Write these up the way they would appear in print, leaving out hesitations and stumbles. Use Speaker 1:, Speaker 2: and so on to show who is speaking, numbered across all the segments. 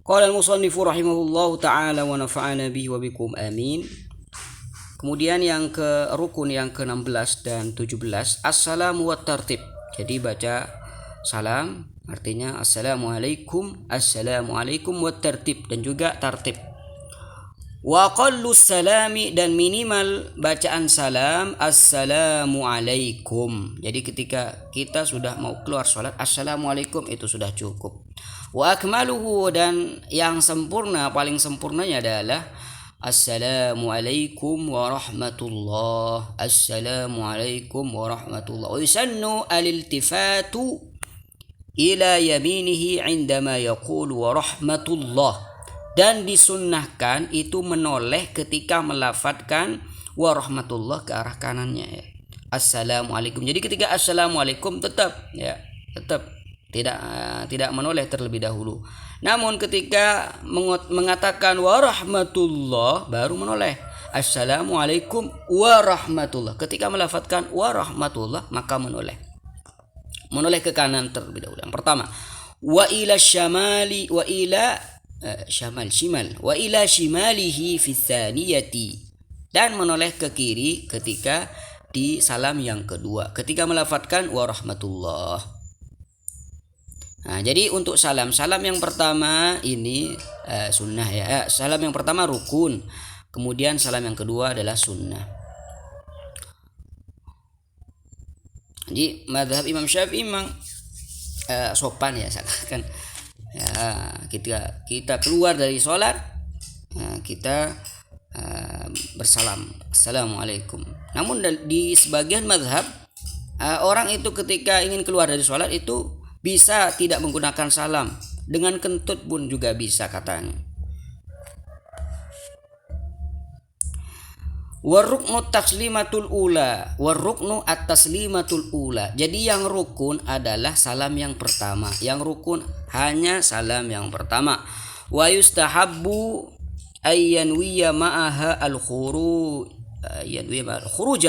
Speaker 1: Qala al-musannifu rahimahullahu ta'ala wa nafa'ana bihi wa bikum amin. Kemudian yang ke rukun yang ke-16 dan 17, assalamu wa tartib. Jadi baca salam artinya assalamualaikum wa tartib, dan juga tartib. Wa qallus salami, dan minimal bacaan salam assalamu alaikum. Jadi ketika kita sudah mau keluar sholat, assalamualaikum itu sudah cukup. Wa akmaluhu, dan yang sempurna, paling sempurnanya adalah assalamualaikum warahmatullah. Assalamualaikum warahmatullah. Wa yusannu al-iltifatu ila yaminihi indama yaqulu warahmatullah, dan disunnahkan itu menoleh ketika melafadzkan warahmatullah ke arah kanannya, ya. Assalamualaikum. Jadi ketika assalamualaikum tetap tidak menoleh terlebih dahulu. Namun ketika mengatakan warahmatullah baru menoleh. Assalamualaikum warahmatullah. Ketika melafadzkan warahmatullah maka menoleh ke kanan terlebih dahulu. Yang pertama, wa ila syamali wa ila shimalihi fi tsaniyati, dan menoleh ke kiri ketika di salam yang kedua ketika melafadzkan warahmatullah. Nah, jadi untuk salam yang pertama ini sunnah, ya. Salam yang pertama rukun, kemudian salam yang kedua adalah sunnah. Jadi mazhab Imam Syafi'i memang sopan, ya, kan. Ya, kita keluar dari sholat, kita bersalam assalamualaikum. Namun di sebagian mazhab orang itu ketika ingin keluar dari sholat itu bisa tidak menggunakan salam, dengan kentut pun juga bisa katanya. Waruknu taslimatul ula, waruknu at-taslimatul ula. Jadi yang rukun adalah salam yang pertama. Yang rukun hanya salam yang pertama. Wa yustahabbu ayyanwiya ma'aha al-khuruj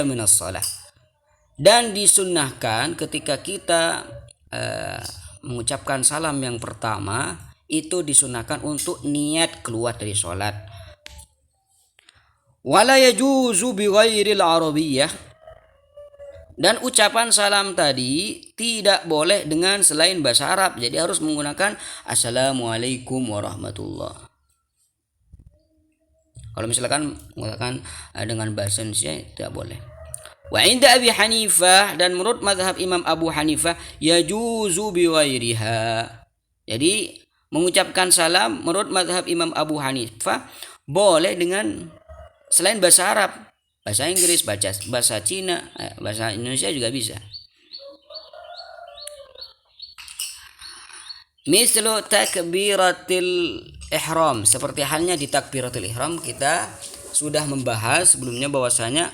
Speaker 1: minas shalah. Dan disunnahkan ketika kita mengucapkan salam yang pertama itu disunnahkan untuk niat keluar dari sholat. Wala yajuzu bighairil arabiyyah, dan ucapan salam tadi tidak boleh dengan selain bahasa Arab. Jadi harus menggunakan assalamualaikum warahmatullah. Kalau misalkan menggunakan dengan bahasa Indonesia tidak boleh. Wa inda Abi Hanifah, dan menurut mazhab Imam Abu Hanifah yajuzu bighairiha. Jadi mengucapkan salam menurut mazhab Imam Abu Hanifah boleh dengan selain bahasa Arab, bahasa Inggris, bahasa Cina, bahasa Indonesia juga bisa. Mislu takbiratil ihram, seperti halnya di takbiratul ihram kita sudah membahas sebelumnya bahwasanya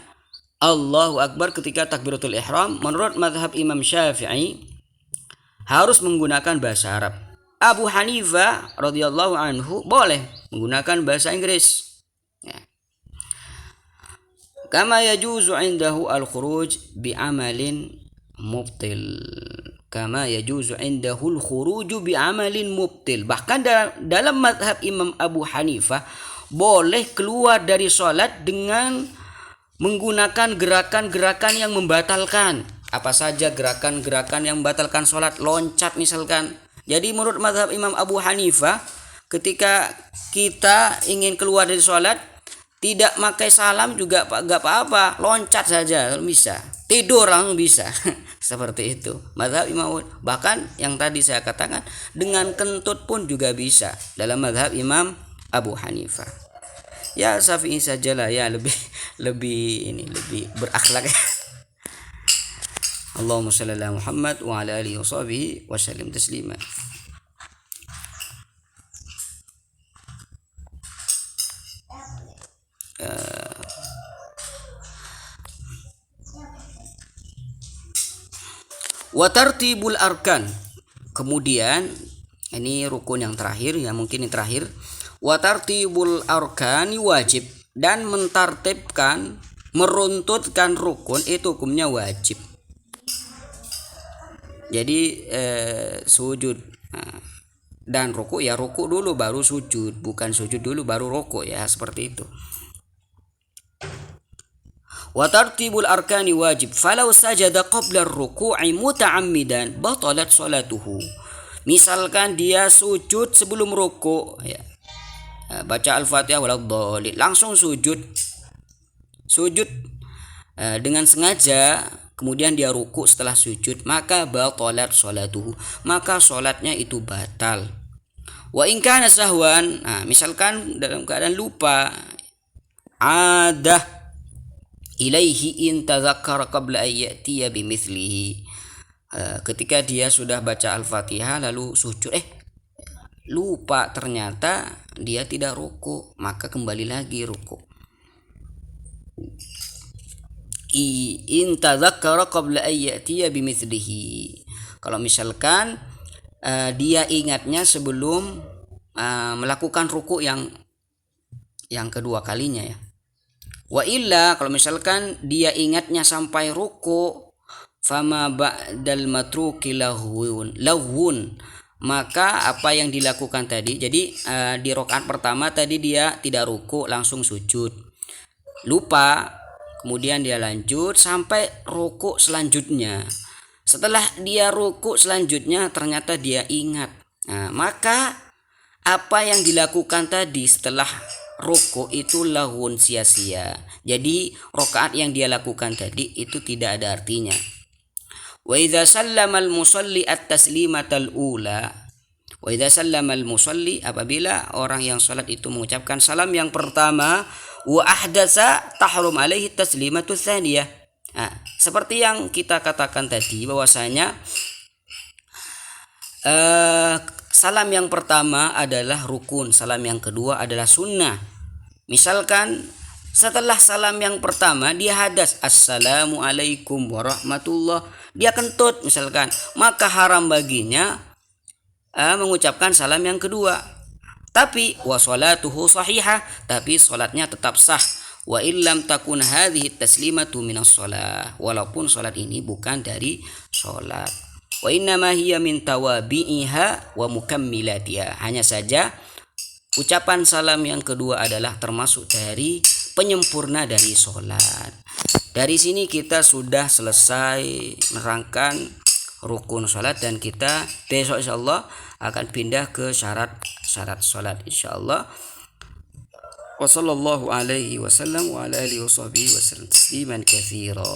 Speaker 1: Allahu Akbar ketika takbiratul ihram menurut mazhab Imam Syafi'i harus menggunakan bahasa Arab. Abu Hanifah radhiyallahu anhu boleh menggunakan bahasa Inggris. Kama yajuzu indahu al-khuruj bi'amalin mubtil. Bahkan dalam mazhab Imam Abu Hanifah boleh keluar dari sholat dengan menggunakan gerakan-gerakan yang membatalkan. Apa saja gerakan-gerakan yang membatalkan sholat? Loncat misalkan. Jadi menurut mazhab Imam Abu Hanifah ketika kita ingin keluar dari sholat tidak pakai salam juga gak apa-apa, loncat saja bisa, tidur langsung bisa. Seperti itu mazhab Imam. Bahkan yang tadi saya katakan dengan kentut pun juga bisa dalam mazhab Imam Abu Hanifah. Ya Syafi'i sajalah ya lebih berakhlak. Allahumma shalli ala Muhammad wa ala alihi washabihi wa sallim taslima. Wa tartibul arkan. Kemudian ini rukun yang terakhir, ya mungkin ini terakhir. Wa tartibul arkani wajib, dan mentartibkan, meruntutkan rukun itu hukumnya wajib. Jadi sujud Dan rukuk ya rukuk dulu baru sujud, bukan sujud dulu baru rukuk ya, seperti itu. Wa tartibul arkani wajib. Falau sajada qabla ar-ruku'i muta'ammidan batalat salatuhu. Misalkan dia sujud sebelum rukuk ya. Baca Al-Fatihah waladhdallin, langsung sujud. Sujud dengan sengaja, kemudian dia ruku setelah sujud, maka batalat salatuhu, maka salatnya itu batal. Wa in kana sahwan, misalkan dalam keadaan lupa, adah ilaihi in tadzakkara qabla an ya'tiya bimithlihi. Ketika dia sudah baca Al-Fatihah lalu sujud, lupa ternyata dia tidak ruku, maka kembali lagi ruku. In tadzakkara qabla an ya'tiya bimithlihi. Kalau misalkan dia ingatnya sebelum melakukan ruku yang kedua kalinya ya. Wa illa, kalau misalkan dia ingatnya sampai ruku, fama ba'dal matruki lahwun, maka apa yang dilakukan tadi, jadi di rakaat pertama tadi dia tidak ruku, langsung sujud, lupa, kemudian dia lanjut sampai ruku selanjutnya. Setelah dia ruku selanjutnya ternyata dia ingat, maka apa yang dilakukan tadi setelah ruku itu lahun, sia-sia. Jadi rakaat yang dia lakukan tadi itu tidak ada artinya. Wa idza sallama al-musalli at-taslimatal ula. Wa idza sallama al-musalli, apabila orang yang salat itu mengucapkan salam yang pertama, wa ahdatsa tahrum alaihi taslimatu tsaniyah. Seperti yang kita katakan tadi bahwasanya salam yang pertama adalah rukun, salam yang kedua adalah sunnah. Misalkan setelah salam yang pertama dia hadas, assalamualaikum warahmatullah, dia kentut misalkan, maka haram baginya mengucapkan salam yang kedua. Tapi wa salatuhu sahihah, tapi salatnya tetap sah. Wa illam takun hadhihi taslimatu minas shalah, walaupun salat ini bukan dari salat. Wa innama hiya min tawabi'iha wa mukammilatiha, hanya saja ucapan salam yang kedua adalah termasuk dari penyempurna dari sholat. Dari sini kita sudah selesai menerangkan rukun sholat, dan kita besok insyaallah akan pindah ke syarat sholat insyaallah. Wa sallallahu alaihi wasallam wa ala alihi washabihi wasallam tasliman katsira.